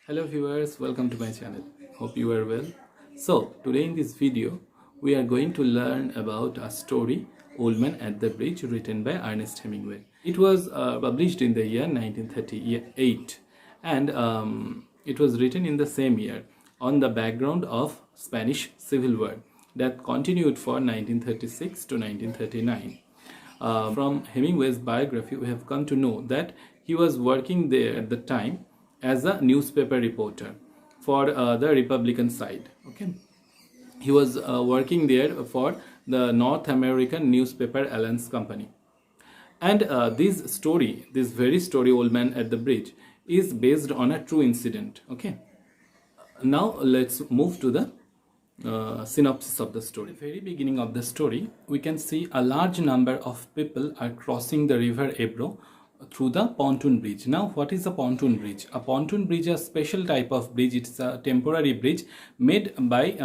Hello viewers, welcome to my channel. Hope you are well. So today in this video we are going to learn about a story, Old Man at the Bridge, written by Ernest Hemingway. It was published in the year 1938 and it was written in the same year on the background of Spanish Civil War that continued for 1936 to 1939. From Hemingway's biography, we have come to know that he was working there at the time as a newspaper reporter for the Republican side. Okay, he was working there for the North American newspaper Alliance Company, and this very story, Old Man at the Bridge, is based on a true incident. Okay, now let's move to the synopsis of the story. At the very beginning of the story, we can see a large number of people are crossing the river Ebro through the pontoon bridge. Now, what is a pontoon bridge? A pontoon bridge is a special type of bridge. It's a temporary bridge made by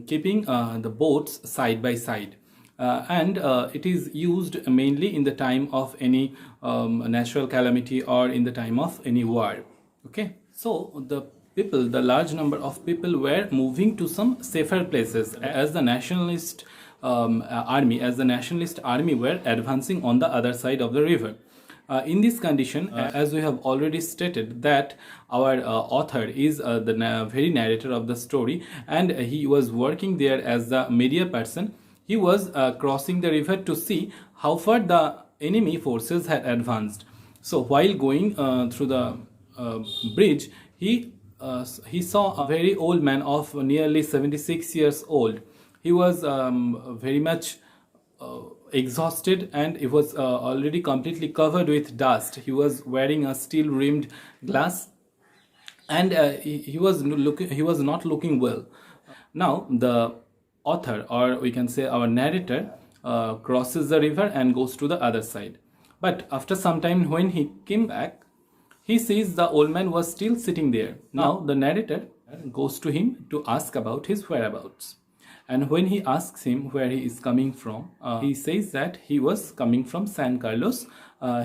keeping the boats side by side. And it is used mainly in the time of any natural calamity or in the time of any war. Okay, so the large number of people were moving to some safer places as the nationalist army were advancing on the other side of the river. In this condition, as we have already stated, that our author is the very narrator of the story, and he was working there as the media person. He was crossing the river to see how far the enemy forces had advanced. So while going through the bridge, he saw a very old man of nearly 76 years old. He was very much exhausted, and he was already completely covered with dust. He was wearing a steel rimmed glass, and he was not looking well. Now the author, or we can say our narrator, crosses the river and goes to the other side. But after some time, when he came back, he sees the old man was still sitting there. Now the narrator goes to him to ask about his whereabouts. And when he asks him where he is coming from, he says that he was coming from San Carlos.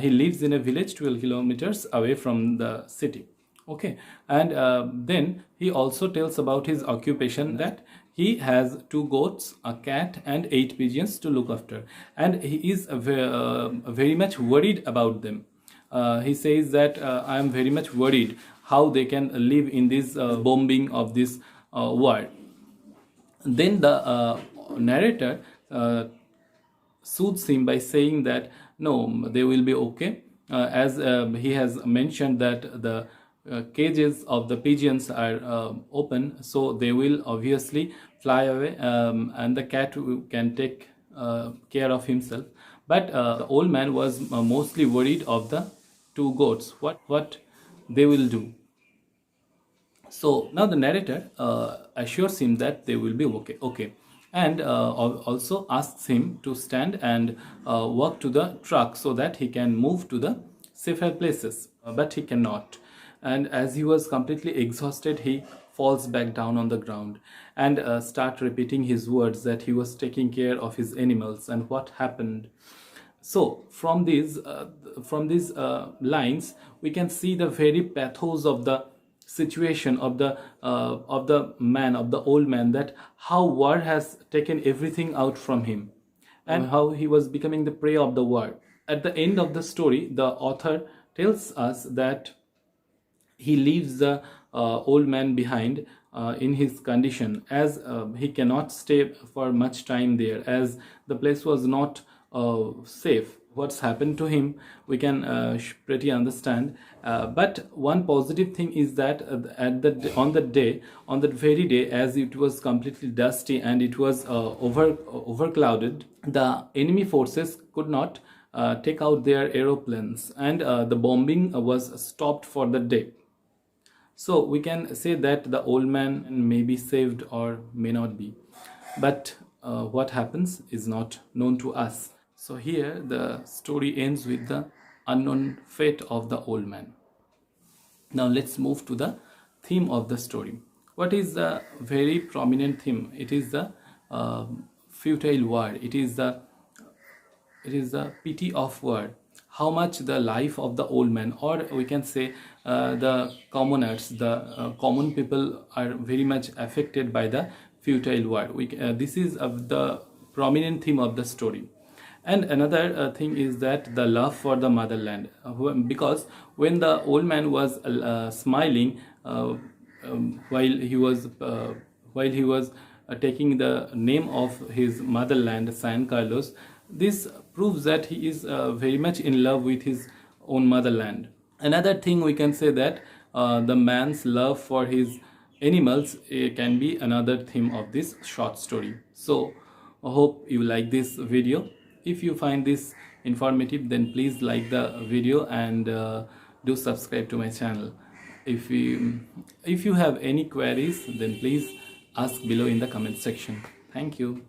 He lives in a village 12 kilometers away from the city. Okay, and then he also tells about his occupation, that he has 2 goats, a cat, and 8 pigeons to look after, and he is very much worried about them. He says that I am very much worried how they can live in this bombing of this war. Then the narrator soothes him by saying that no, they will be okay, as he has mentioned that the cages of the pigeons are open, so they will obviously fly away, and the cat can take care of himself. But the old man was mostly worried of the 2 goats, what they will do. So now the narrator assures him that they will be okay, and also asks him to stand and walk to the truck so that he can move to the safer places, but he cannot. And as he was completely exhausted, he falls back down on the ground and start repeating his words that he was taking care of his animals and what happened. So from these lines, we can see the very pathos of the situation of the old man, that how war has taken everything out from him, and how he was becoming the prey of the war. At the end of the story, the author tells us that he leaves the old man behind in his condition, as he cannot stay for much time there, as the place was not safe. What's happened to him, we can pretty understand. But one positive thing is that on that very day, as it was completely dusty and it was overclouded, the enemy forces could not take out their aeroplanes, and the bombing was stopped for the day. So we can say that the old man may be saved or may not be, but what happens is not known to us. So here the story ends with the unknown fate of the old man. Now let's move to the theme of the story. What is the very prominent theme? It is the futile war. It is the pity of war. How much the life of the old man, or we can say the commoners, the common people are very much affected by the futile war. This is the prominent theme of the story. And another thing is that the love for the motherland, because when the old man was smiling while he was taking the name of his motherland, San Carlos, this proves that he is very much in love with his own motherland. Another thing we can say that the man's love for his animals can be another theme of this short story. So I hope you like this video. If you find this informative, then please like the video and do subscribe to my channel. If you have any queries, then please ask below in the comment section. Thank you.